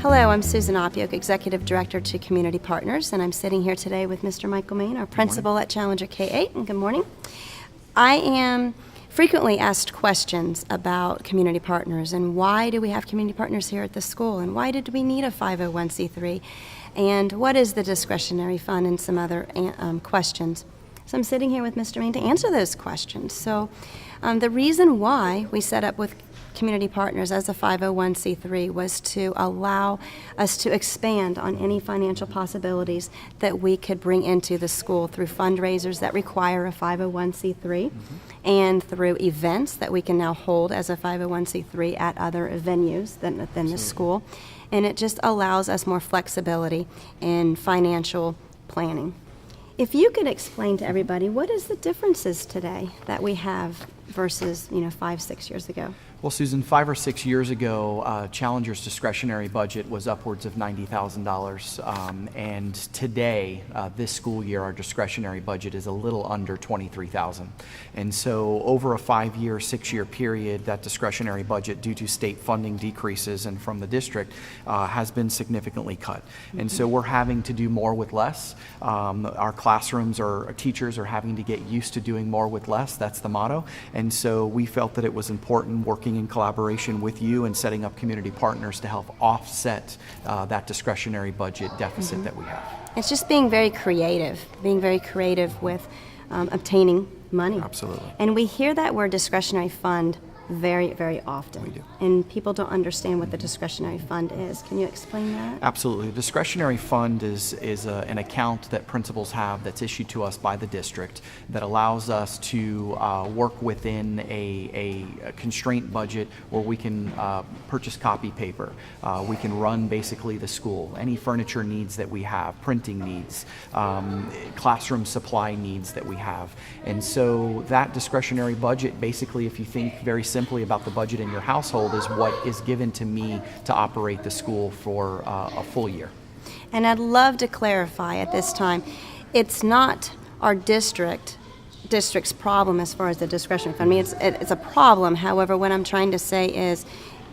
Hello, I'm Susan Opioke, Executive Director to Community Partners, and I'm sitting here today with Mr. Michael Main, our principal at Challenger K-8, and good morning. I am frequently asked questions about community partners and why do we have community partners here at the school and why did we need a 501c3 and what is the discretionary fund and some other questions. So I'm sitting here with Mr. Main to answer those questions. So the reason why we set up with community partners as a 501c3 was to allow us to expand on any financial possibilities that we could bring into the school through fundraisers that require a 501c3 and through events that we can now hold as a 501c3 at other venues than the school. And it just allows us more flexibility in financial planning. If you could explain to everybody what is the differences today that we have versus 5-6 years ago? Well, Susan, 5 or 6 years ago, Challenger's discretionary budget was upwards of $90,000, and today, this school year, our discretionary budget is a little under $23,000. And so, over a 5-year, 6-year period, that discretionary budget, due to state funding decreases and from the district, has been significantly cut. And so, we're having to do more with less. Our classrooms or teachers are having to get used to doing more with less. That's the motto. And so, we felt that it was important working in collaboration with you and setting up community partners to help offset that discretionary budget deficit that we have. It's just being very creative with obtaining money. Absolutely. And we hear that word discretionary fund very, very often. We do. And people don't understand what the discretionary fund is. Can you explain that? Absolutely. The discretionary fund is an account that principals have that's issued to us by the district that allows us to work within a constraint budget where we can purchase copy paper. We can run basically the school, any furniture needs that we have, printing needs, classroom supply needs that we have. And so that discretionary budget, basically, if you think very simply about the budget in your household, is what is given to me to operate the school for a full year. And I'd love to clarify at this time, it's not our district's problem as far as the discretionary fund. I mean, it's a problem. However, what I'm trying to say is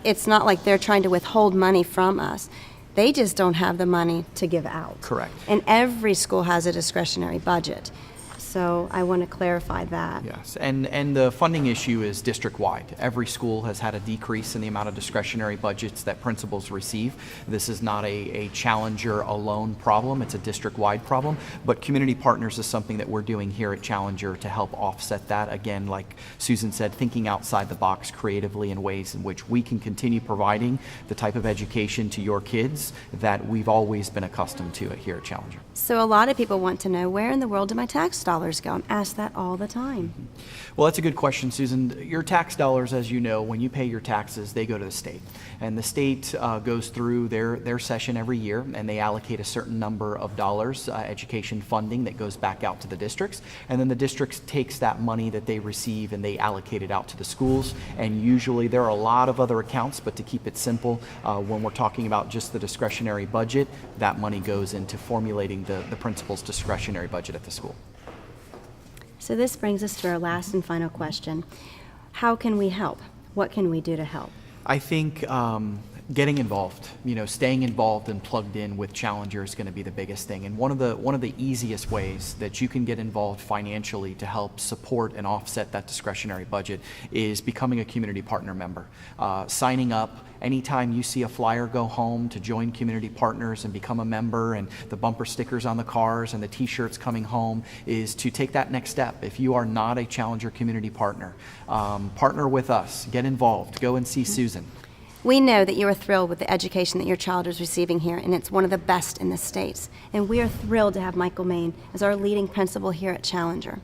it's not like they're trying to withhold money from us. They just don't have the money to give out. Correct. And every school has a discretionary budget. So I want to clarify that. Yes, and the funding issue is district-wide. Every school has had a decrease in the amount of discretionary budgets that principals receive. This is not a Challenger alone problem, it's a district-wide problem, but community partners is something that we're doing here at Challenger to help offset that. Again, like Susan said, thinking outside the box creatively in ways in which we can continue providing the type of education to your kids that we've always been accustomed to here at Challenger. So a lot of people want to know, where in the world do my tax dollars go? I'm asked that all the time. Well, that's a good question, Susan. Your tax dollars, as you know, when you pay your taxes, they go to the state. And the state goes through their session every year, and they allocate a certain number of dollars, education funding, that goes back out to the districts. And then the districts takes that money that they receive and they allocate it out to the schools. And usually there are a lot of other accounts, but to keep it simple, when we're talking about just the discretionary budget, that money goes into formulating the principal's discretionary budget at the school. So this brings us to our last and final question. How can we help? What can we do to help? I think getting involved, staying involved and plugged in with Challenger is going to be the biggest thing. And one of the easiest ways that you can get involved financially to help support and offset that discretionary budget is becoming a community partner member. Signing up anytime you see a flyer go home to join community partners and become a member, and the bumper stickers on the cars and the t-shirts coming home, is to take that next step. If you are not a Challenger community partner, partner with us, get involved, go and see Susan. We know that you are thrilled with the education that your child is receiving here, and it's one of the best in the states. And we are thrilled to have Michael Main as our leading principal here at Challenger.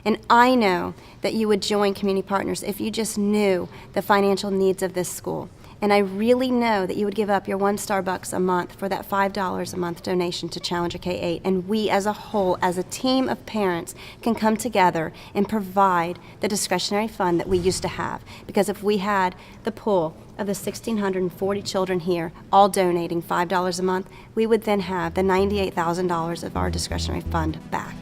And I know that you would join community partners if you just knew the financial needs of this school. And I really know that you would give up your one Starbucks a month for that $5 a month donation to Challenger K-8. And we as a whole, as a team of parents, can come together and provide the discretionary fund that we used to have. Because if we had the pool of the 1,640 children here all donating $5 a month, we would then have the $98,000 of our discretionary fund back.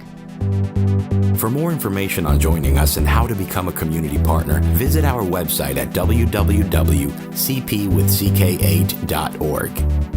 For more information on joining us and how to become a community partner, visit our website at www.cpwithck8.org.